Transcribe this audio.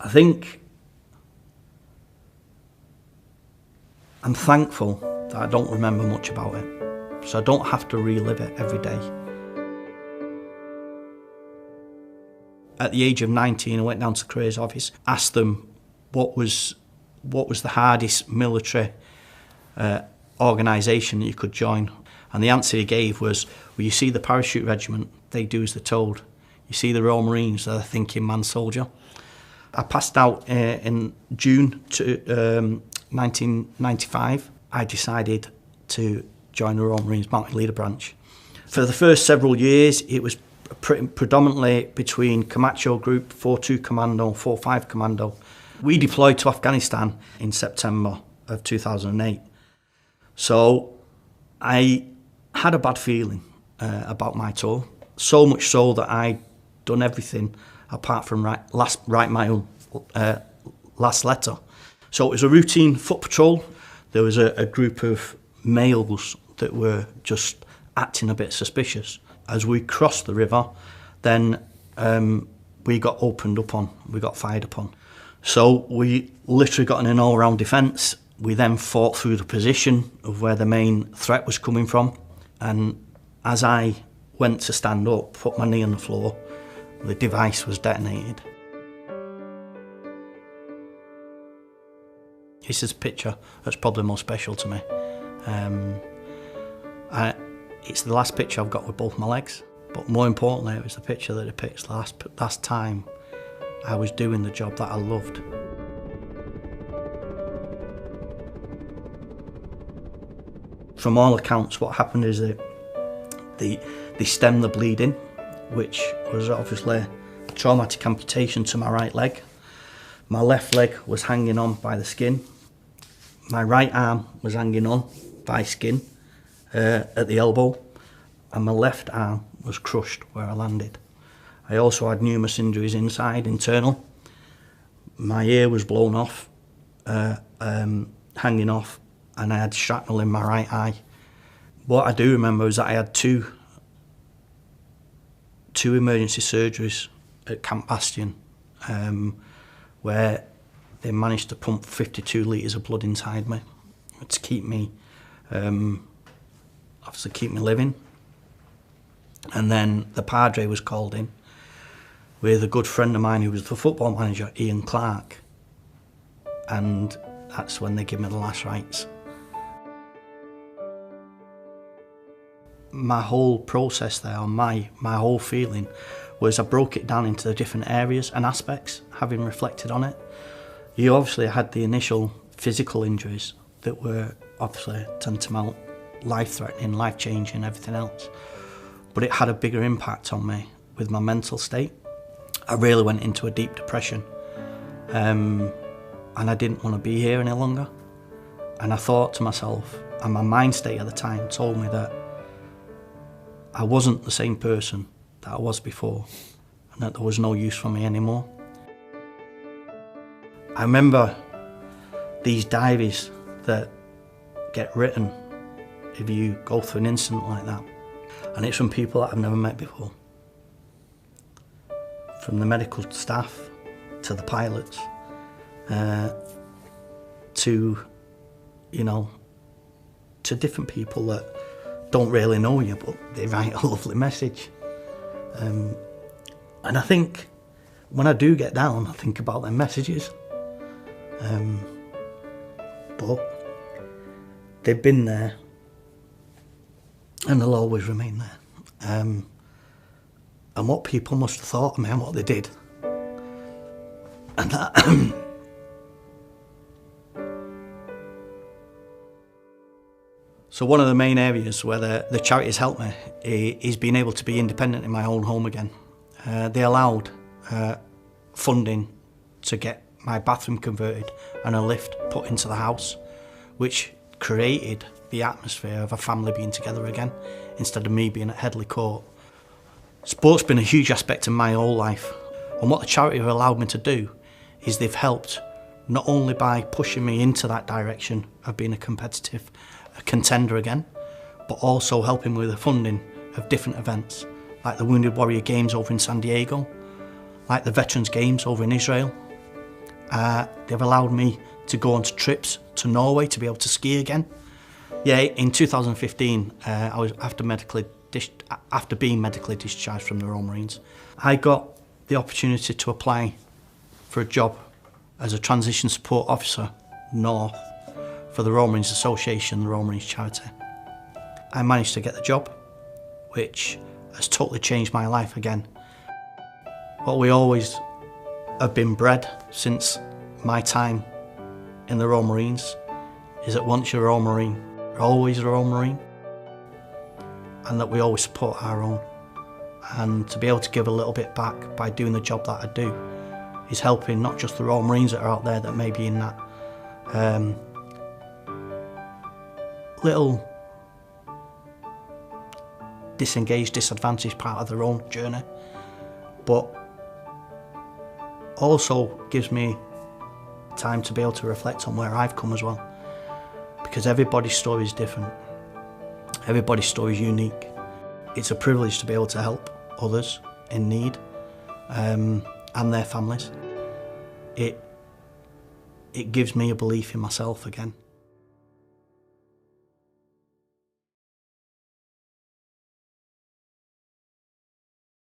I think I'm thankful that I don't remember much about it, so I don't have to relive it every day. At the age of 19, I went down to the careers office, asked them what was the hardest military organisation that you could join. And the answer he gave was, well, you see the parachute regiment, they do as they're told. You see the Royal Marines, they're the thinking man soldier. I passed out in June 1995. I decided to join the Royal Marines Mounted Leader Branch. For the first several years, it was predominantly between Commando Group, 4-2 Commando, 4-5 Commando. We deployed to Afghanistan in September of 2008. So I had a bad feeling about my tour, so much so that I'd done everything apart from write my own last letter. So it was a routine foot patrol. There was a group of males that were just acting a bit suspicious. As we crossed the river, then we got opened up on, we got fired upon. So we literally got in an all-round defence. We then fought through the position of where the main threat was coming from. And as I went to stand up, put my knee on the floor, the device was detonated. This is a picture that's probably most special to me. It's the last picture I've got with both my legs, but more importantly, it was the picture that depicts the last time I was doing the job that I loved. From all accounts, what happened is that they stemmed the bleeding, which was obviously a traumatic amputation to my right leg. My left leg was hanging on by the skin. My right arm was hanging on by skin at the elbow, and my left arm was crushed where I landed. I also had numerous injuries inside, internal. My ear was blown off, hanging off, and I had shrapnel in my right eye. What I do remember is that I had two emergency surgeries at Camp Bastion, where they managed to pump 52 litres of blood inside me to keep me, obviously keep me living. And then the Padre was called in with a good friend of mine who was the football manager, Ian Clark, and that's when they gave me the last rites. My whole process there, my whole feeling, was I broke it down into the different areas and aspects, having reflected on it. You obviously had the initial physical injuries that were obviously tantamount, life-threatening, life-changing, everything else. But it had a bigger impact on me with my mental state. I really went into a deep depression, and I didn't want to be here any longer. And I thought to myself, and my mind state at the time told me that I wasn't the same person that I was before, and that there was no use for me anymore. I remember these diaries that get written if you go through an incident like that, and it's from people that I've never met before. From the medical staff to the pilots, to different people that don't really know you, but they write a lovely message. And I think when I do get down, I think about their messages. But they've been there, and they'll always remain there. And what people must have thought of me and what they did. And that So one of the main areas where the charities helped me is being able to be independent in my own home again. They allowed funding to get my bathroom converted and a lift put into the house, which created the atmosphere of a family being together again, instead of me being at Headley Court. Sport's been a huge aspect of my whole life, and what the charity have allowed me to do is they've helped not only by pushing me into that direction of being a contender again, but also helping with the funding of different events, like the Wounded Warrior Games over in San Diego, like the Veterans Games over in Israel, They've allowed me to go on trips to Norway to be able to ski again. Yeah, in 2015, I was after being medically discharged from the Royal Marines, I got the opportunity to apply for a job as a transition support officer north for the Royal Marines Association, the Royal Marines charity. I managed to get the job, which has totally changed my life again. What we always have been bred since my time in the Royal Marines is that once you're a Royal Marine, you're always a Royal Marine, and that we always support our own. And to be able to give a little bit back by doing the job that I do is helping not just the Royal Marines that are out there that may be in that little disengaged, disadvantaged part of their own journey, but also gives me time to be able to reflect on where I've come as well, because everybody's story is different, everybody's story is unique. It's a privilege to be able to help others in need and their families. It gives me a belief in myself again.